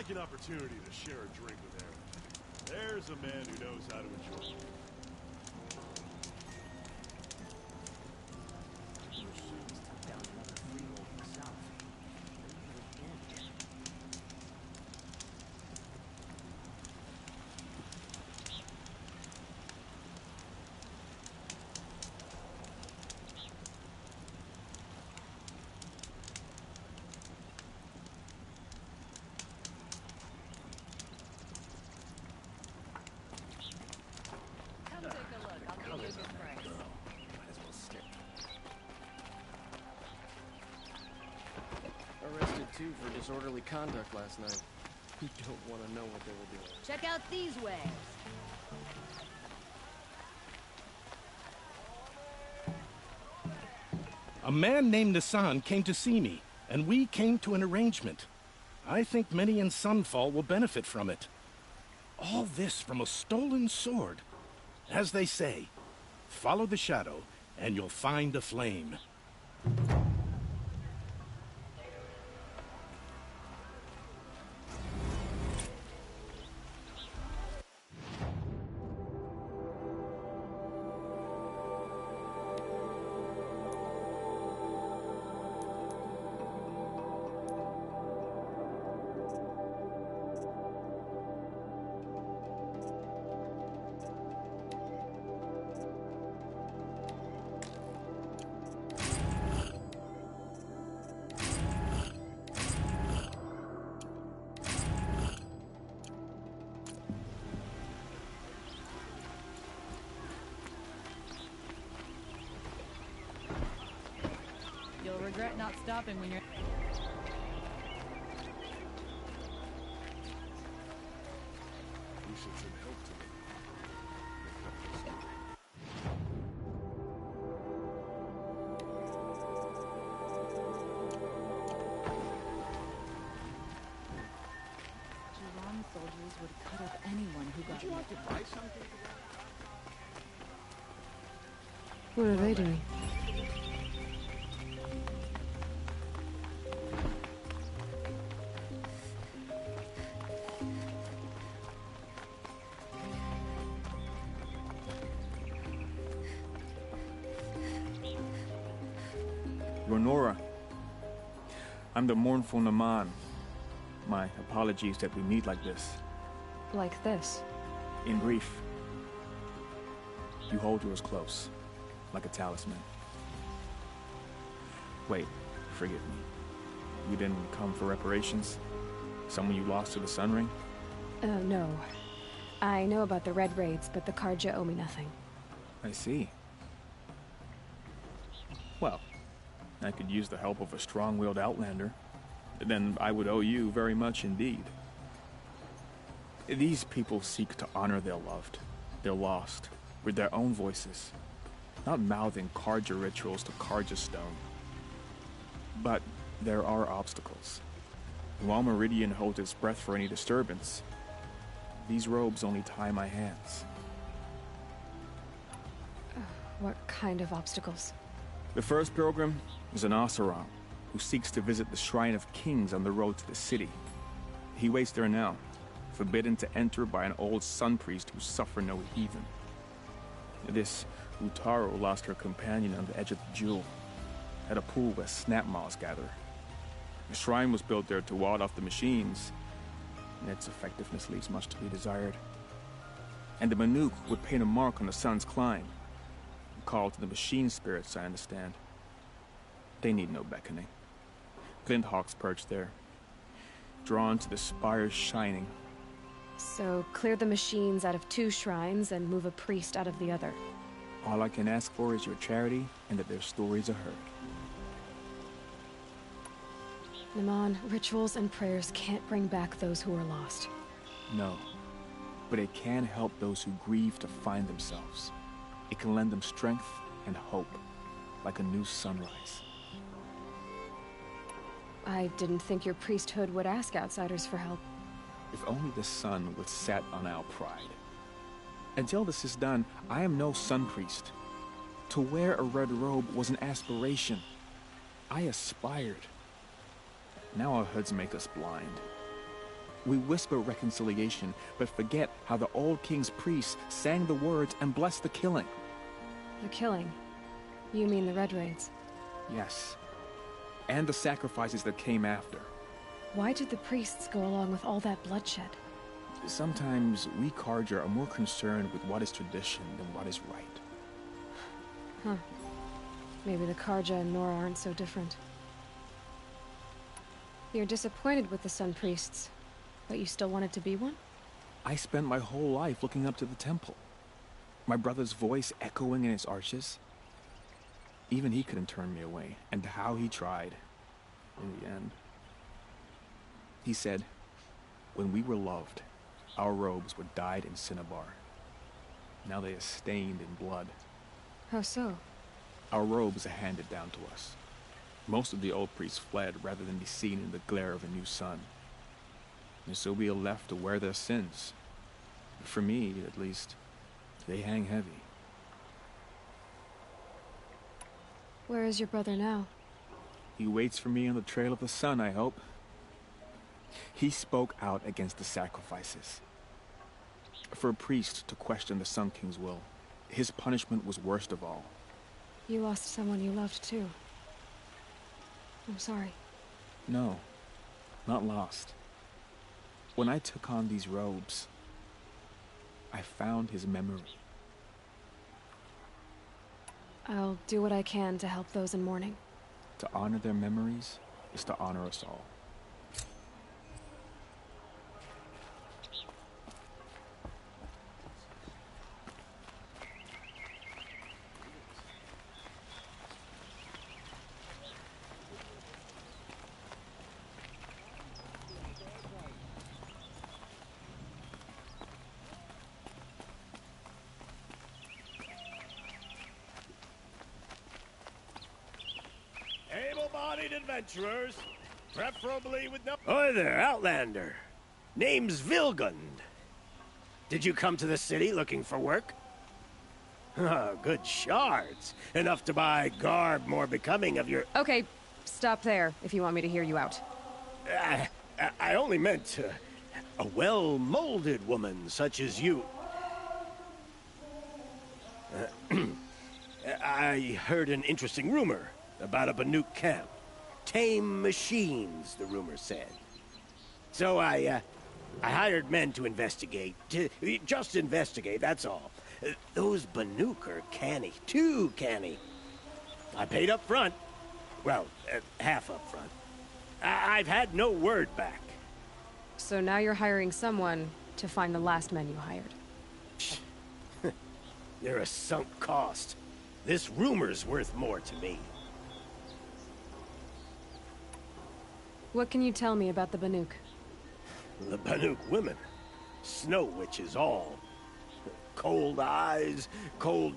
like an opportunity to share a drink with Aaron. There's a man who knows how to enjoy it. Arrested too for disorderly conduct last night. You don't want to know what they were doing. Check out these wares. A man named Nassan came to see me, and we came to an arrangement. I think many in Sunfall will benefit from it. All this from a stolen sword. As they say, follow the shadow, and you'll find a flame. You'll regret not stopping when you're... We should send help to them. Jiran soldiers would cut up anyone who got... Would you like to buy something? What are they doing? Ronora, I'm the mournful Naman. My apologies that we meet like this. Like this? In brief, you hold yours close, like a talisman. Wait, forgive me. You didn't come for reparations? Someone you lost to the Sun Ring? No. I know about the Red Raids, but the Carja owe me nothing. I see. Well, I could use the help of a strong-willed outlander. Then I would owe you very much indeed. These people seek to honor their loved, their lost, with their own voices, not mouthing Carja rituals to Carja stone. But there are obstacles. While Meridian holds its breath for any disturbance, these robes only tie my hands. What kind of obstacles? The first pilgrim is an Oseram, who seeks to visit the Shrine of Kings on the road to the city. He waits there now, forbidden to enter by an old sun priest who suffered no heathen. This Utaru lost her companion on the edge of the Jewel, at a pool where snap moths gather. The shrine was built there to ward off the machines, and its effectiveness leaves much to be desired. And the Manuk would paint a mark on the sun's climb, a call to the machine spirits, I understand. They need no beckoning. Glint hawks perch there, drawn to the spire's shining. So, clear the machines out of 2 shrines and move a priest out of the other. All I can ask for is your charity and that their stories are heard. Naman, rituals and prayers can't bring back those who are lost. No, but it can help those who grieve to find themselves. It can lend them strength and hope, like a new sunrise. I didn't think your priesthood would ask outsiders for help. If only the sun would set on our pride. Until this is done, I am no sun priest. To wear a red robe was an aspiration. I aspired. Now our hoods make us blind. We whisper reconciliation, but forget how the old king's priests sang the words and blessed the killing. The killing? You mean the Red Raids? Yes. And the sacrifices that came after. Why did the priests go along with all that bloodshed? Sometimes we Carja are more concerned with what is tradition than what is right. Huh. Maybe the Carja and Nora aren't so different. You're disappointed with the Sun Priests, but you still wanted to be one? I spent my whole life looking up to the temple. My brother's voice echoing in its arches. Even he couldn't turn me away, and how he tried. In the end. He said, when we were loved, our robes were dyed in cinnabar. Now they are stained in blood. How so? Our robes are handed down to us. Most of the old priests fled rather than be seen in the glare of a new sun. And so we are left to wear their sins. For me, at least, they hang heavy. Where is your brother now? He waits for me on the trail of the sun, I hope. He spoke out against the sacrifices. For a priest to question the Sun King's will, his punishment was worst of all. You lost someone you loved too. I'm sorry. No, not lost. When I took on these robes, I found his memory. I'll do what I can to help those in mourning. To honor their memories is to honor us all. Able-bodied adventurers, preferably with no... Hi there, Outlander. Name's Vilgund. Did you come to the city looking for work? Good shards. Enough to buy garb more becoming of your... Okay, stop there if you want me to hear you out. I only meant a well-molded woman such as you. I heard an interesting rumor about a Banuk camp. Tame machines, the rumor said. So I hired men to investigate. Just investigate, that's all. Those Banuk are canny. Too canny. I paid up front. Well, half up front. I've had no word back. So now you're hiring someone to find the last men you hired. They're a sunk cost. This rumor's worth more to me. What can you tell me about the Banuk? The Banuk women. Snow witches all. Cold eyes, cold...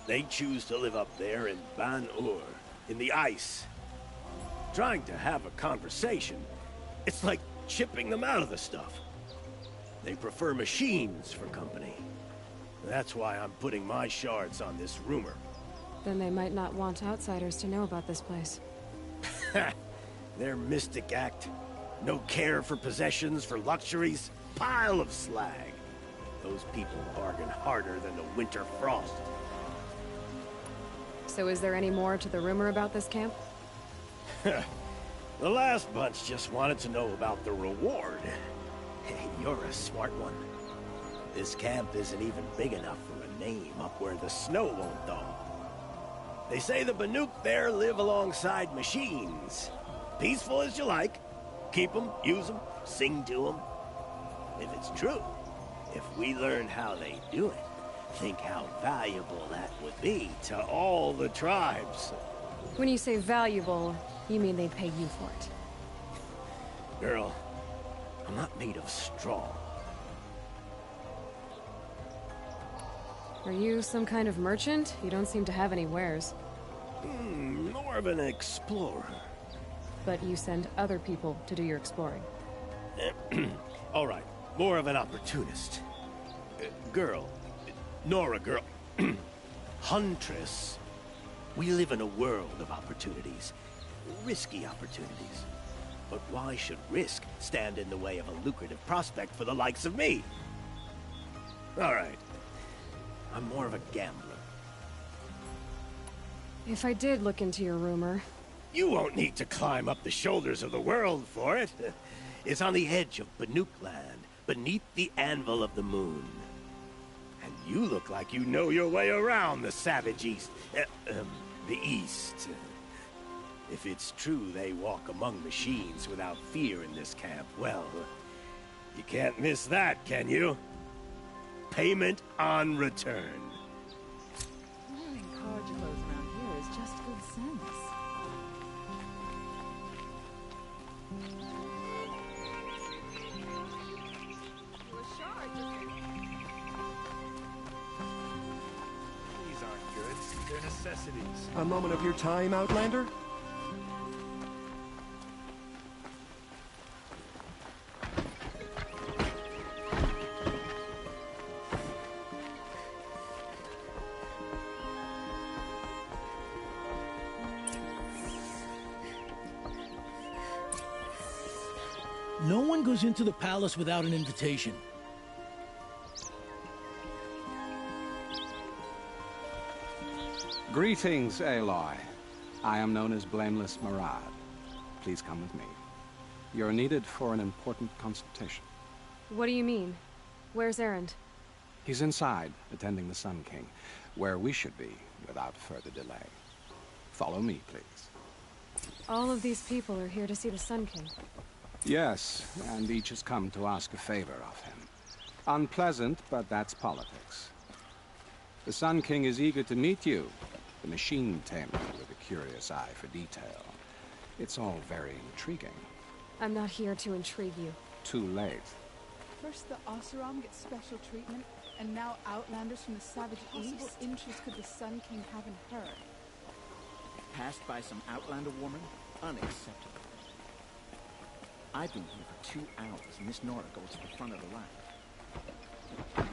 They choose to live up there in Ban-Ur, in the ice. Trying to have a conversation, it's like chipping them out of the stuff. They prefer machines for company. That's why I'm putting my shards on this rumor. Then they might not want outsiders to know about this place. Their mystic act. No care for possessions, for luxuries. Pile of slag. Those people bargain harder than the winter frost. So is there any more to the rumor about this camp? The last bunch just wanted to know about the reward. Hey, you're a smart one. This camp isn't even big enough for a name up where the snow won't thaw. They say the Banuk there live alongside machines. Peaceful as you like. Keep them, use them, sing to them. If it's true, if we learn how they do it, think how valuable that would be to all the tribes. When you say valuable, you mean they'd pay you for it. Girl, I'm not made of straw. Are you some kind of merchant? You don't seem to have any wares. More of an explorer. But you send other people to do your exploring. All right, more of an opportunist. Girl. Nora, girl. Huntress. We live in a world of opportunities. Risky opportunities. But why should risk stand in the way of a lucrative prospect for the likes of me? All right. I'm more of a gambler. If I did look into your rumor... You won't need to climb up the shoulders of the world for it. It's on the edge of Banuk land, beneath the anvil of the moon. And you look like you know your way around the savage east. The east. If it's true they walk among machines without fear in this camp, well, you can't miss that, can you? Payment on return. Wearing card clothes around here is just good sense. These aren't goods. They're necessities. A moment of your time, Outlander? No one goes into the palace without an invitation. Greetings, Aloy. I am known as Blameless Marad. Please come with me. You're needed for an important consultation. What do you mean? Where's Erend? He's inside, attending the Sun King, where we should be without further delay. Follow me, please. All of these people are here to see the Sun King. Yes, and each has come to ask a favor of him. Unpleasant, but that's politics. The Sun King is eager to meet you, the machine tamer with a curious eye for detail. It's all very intriguing. I'm not here to intrigue you. Too late. First the Oseram gets special treatment, and now Outlanders from the Savage East. What interest could the Sun King have in her? Passed by some Outlander woman? Unacceptable. I've been here for 2 hours, and Miss Nora goes to the front of the line.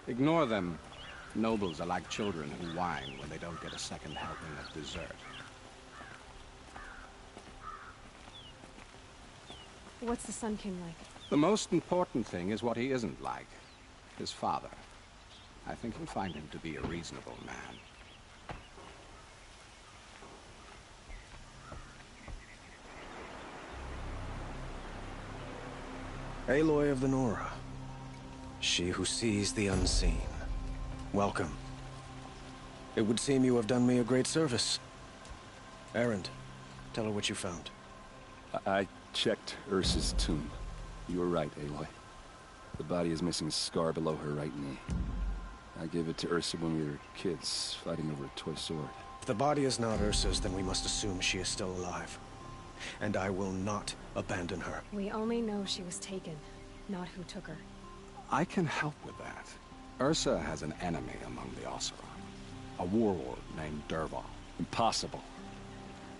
Ignore them. Nobles are like children who whine when they don't get a second helping of dessert. What's the Sun King like? The most important thing is what he isn't like. His father. I think you'll find him to be a reasonable man. Aloy of the Nora. She who sees the unseen. Welcome. It would seem you have done me a great service. Erend, tell her what you found. I checked Ursa's tomb. You were right, Aloy. The body is missing a scar below her right knee. I gave it to Ursa when we were kids, fighting over a toy sword. If the body is not Ursa's, then we must assume she is still alive. And I will not abandon her. We only know she was taken, not who took her. I can help with that. Ursa has an enemy among the Oseram. A warlord named Dervahl. Impossible.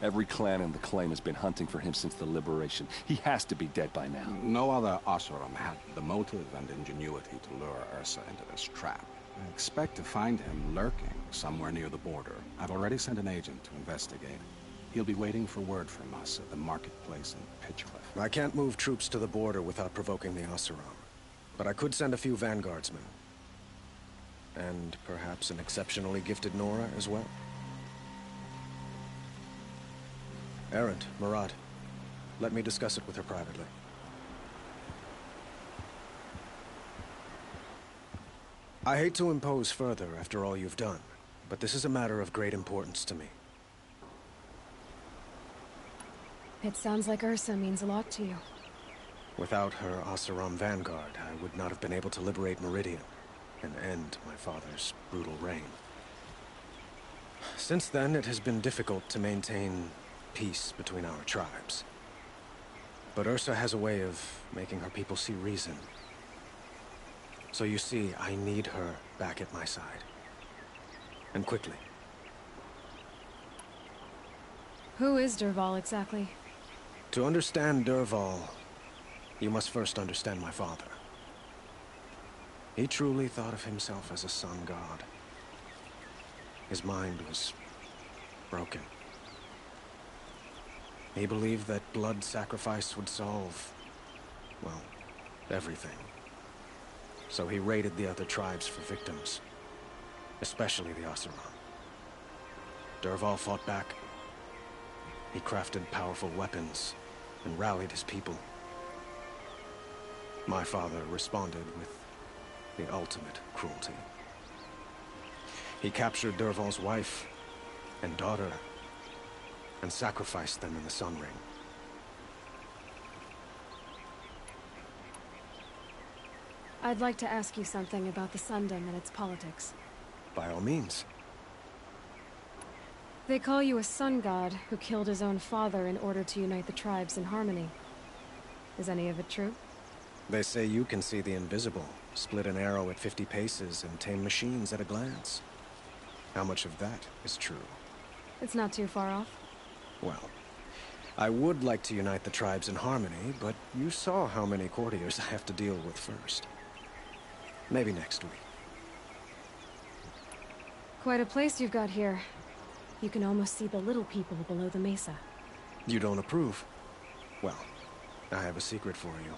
Every clan in the claim has been hunting for him since the liberation. He has to be dead by now. No other Oseram had the motive and ingenuity to lure Ursa into this trap. I expect to find him lurking somewhere near the border. I've already sent an agent to investigate. He'll be waiting for word from us at the marketplace in Pitchcliff. I can't move troops to the border without provoking the Oseram. But I could send a few vanguardsmen. And perhaps an exceptionally gifted Nora as well. Erend, Marad, let me discuss it with her privately. I hate to impose further after all you've done, but this is a matter of great importance to me. It sounds like Ursa means a lot to you. Without her Oseram vanguard, I would not have been able to liberate Meridian and end my father's brutal reign. Since then, it has been difficult to maintain peace between our tribes. But Ursa has a way of making her people see reason. So you see, I need her back at my side. And quickly. Who is Dervahl exactly? To understand Dervahl, you must first understand my father. He truly thought of himself as a sun god. His mind was broken. He believed that blood sacrifice would solve, well, everything. So he raided the other tribes for victims, especially the Oseram. Dervahl fought back. He crafted powerful weapons and rallied his people. My father responded with the ultimate cruelty. He captured Dervahl's wife and daughter and sacrificed them in the Sun Ring. I'd like to ask you something about the Sundom and its politics. By all means. They call you a sun god who killed his own father in order to unite the tribes in harmony. Is any of it true? They say you can see the invisible, split an arrow at 50 paces, and tame machines at a glance. How much of that is true? It's not too far off. Well, I would like to unite the tribes in harmony, but you saw how many courtiers I have to deal with first. Maybe next week. Quite a place you've got here. You can almost see the little people below the mesa. You don't approve? Well, I have a secret for you.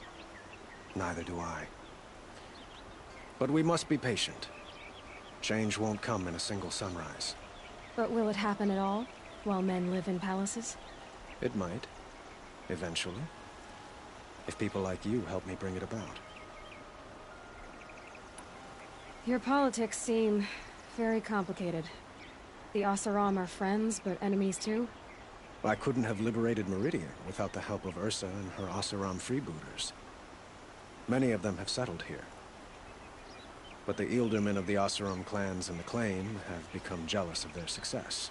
Neither do I. But we must be patient. Change won't come in a single sunrise. But will it happen at all, while men live in palaces? It might. Eventually. If people like you help me bring it about. Your politics seem very complicated. The Oseram are friends, but enemies too? I couldn't have liberated Meridian without the help of Ursa and her Oseram freebooters. Many of them have settled here. But the Ealdormen of the Oseram clans in the Claim have become jealous of their success.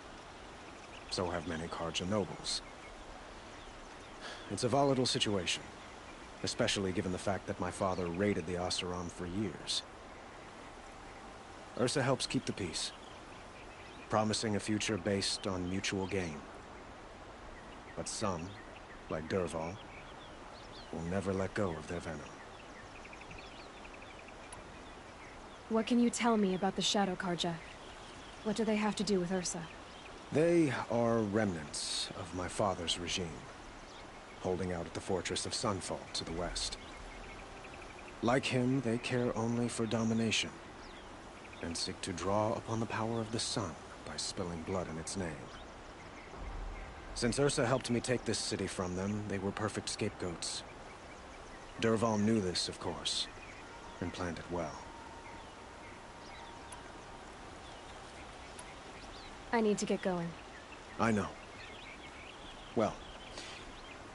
So have many Carja nobles. It's a volatile situation, especially given the fact that my father raided the Oseram for years. Ursa helps keep the peace, promising a future based on mutual gain. But some, like Dervahl, will never let go of their venom. What can you tell me about the Shadow Carja? What do they have to do with Ursa? They are remnants of my father's regime, holding out at the fortress of Sunfall to the west. Like him, they care only for domination, and seek to draw upon the power of the sun by spilling blood in its name. Since Ursa helped me take this city from them, they were perfect scapegoats. Dervahl knew this, of course, and planned it well. I need to get going. I know. Well,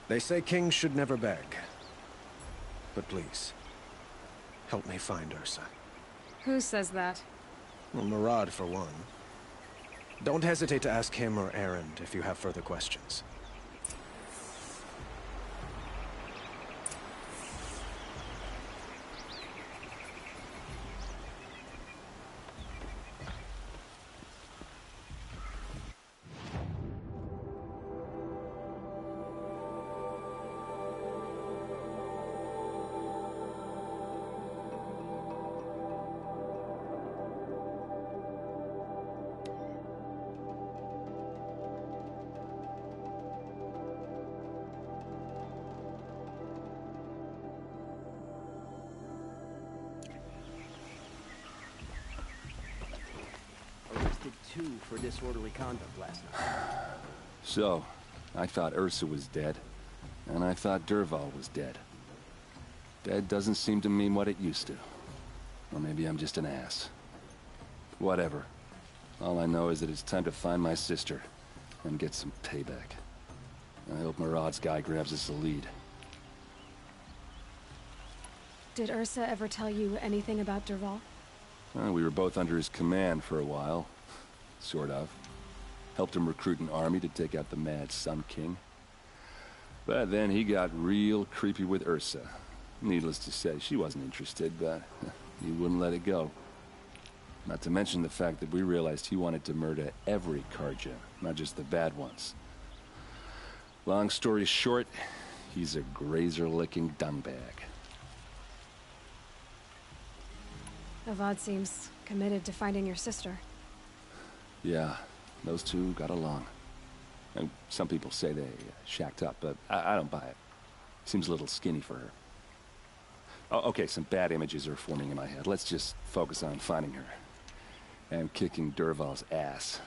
they say kings should never beg. But please, help me find Ursa. Who says that? Well, Murad, for one. Don't hesitate to ask him or Erend if you have further questions. Two for disorderly conduct last night. So, I thought Ursa was dead, and I thought Dervahl was dead. Dead doesn't seem to mean what it used to. Or maybe I'm just an ass. Whatever. All I know is that it's time to find my sister and get some payback. I hope Murad's guy grabs us a lead. Did Ursa ever tell you anything about Dervahl? We were both under his command for a while. Sort of. Helped him recruit an army to take out the Mad Sun King. But then he got real creepy with Ursa. Needless to say, she wasn't interested, but he wouldn't let it go. Not to mention the fact that we realized he wanted to murder every Carja, not just the bad ones. Long story short, he's a grazer-licking dungbag. Avad seems committed to finding your sister. Yeah, those two got along. And some people say they shacked up, but I don't buy it. Seems a little skinny for her. Oh, okay, some bad images are forming in my head. Let's just focus on finding her. And kicking Dervahl's ass.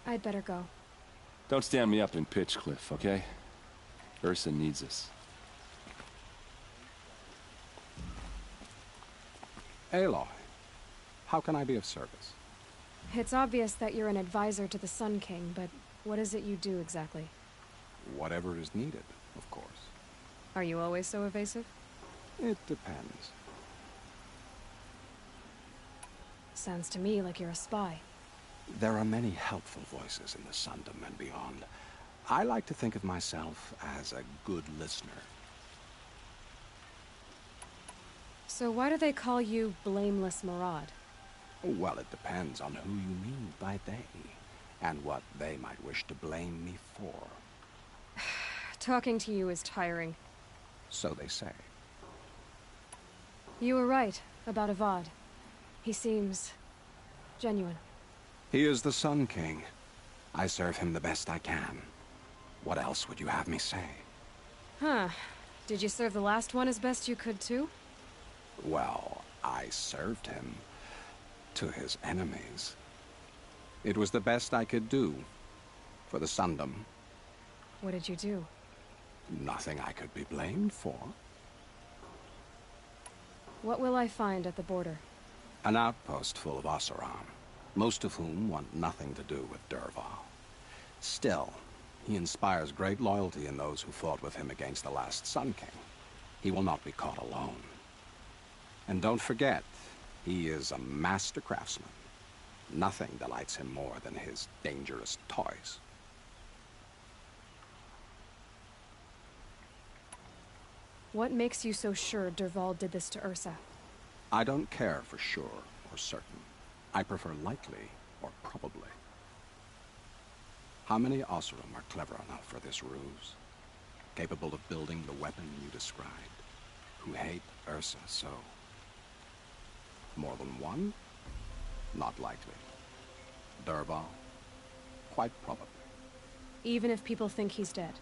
I'd better go. Don't stand me up in Pitchcliff, okay? Ursa needs us. Aloy, how can I be of service? It's obvious that you're an advisor to the Sun King, but what is it you do exactly? Whatever is needed, of course. Are you always so evasive? It depends. Sounds to me like you're a spy. There are many helpful voices in the Sundom and beyond. I like to think of myself as a good listener. So why do they call you Blameless Marad? Well, it depends on who you mean by they, and what they might wish to blame me for. Talking to you is tiring. So they say. You were right about Avad. He seems genuine. He is the Sun King. I serve him the best I can. What else would you have me say? Huh. Did you serve the last one as best you could, too? Well, I served him to his enemies. It was the best I could do for the Sundom. What did you do? Nothing I could be blamed for. What will I find at the border? An outpost full of Oseram, most of whom want nothing to do with Dervahl. Still, he inspires great loyalty in those who fought with him against the last Sun King. He will not be caught alone. And don't forget, he is a master craftsman. Nothing delights him more than his dangerous toys. What makes you so sure Dervahl did this to Ursa? I don't care for sure or certain. I prefer likely or probably. How many Oseram are clever enough for this ruse? Capable of building the weapon you described? Who hate Ursa so? More than one? Not likely. Dervahl? Quite probably. Even if people think he's dead?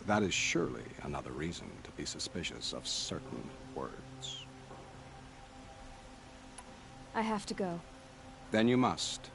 That is surely another reason to be suspicious of certain words. I have to go. Then you must.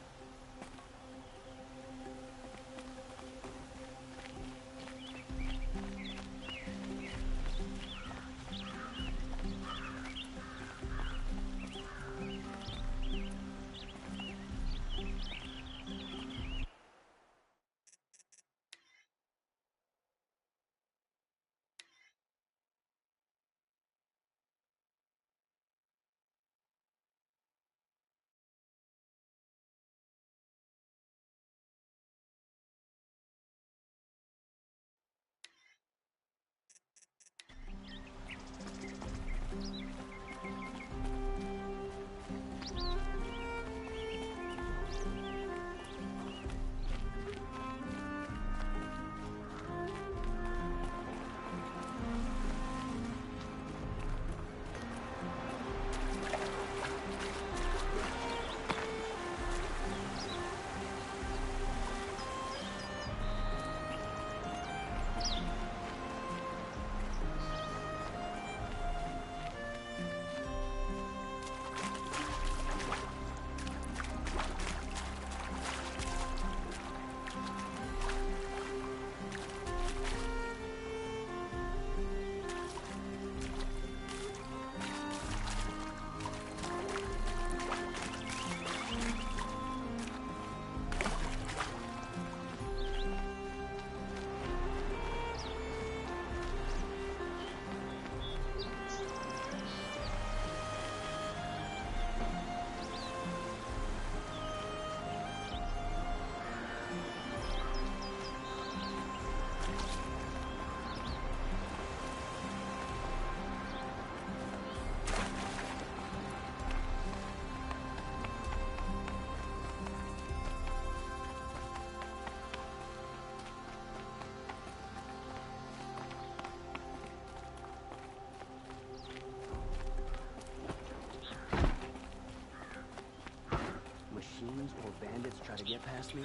Nords try to get past me,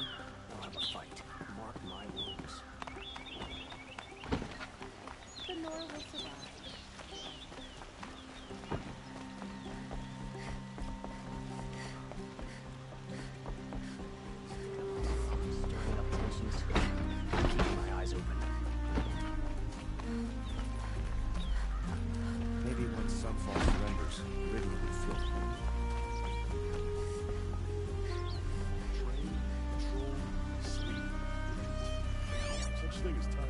I'll have a fight. Mark my words. The Nora will survive. Stirring up tensions. Keeping my eyes open. Maybe when Sunfall surrenders, Ridley will float. Train, control, sleep. Such thing as time.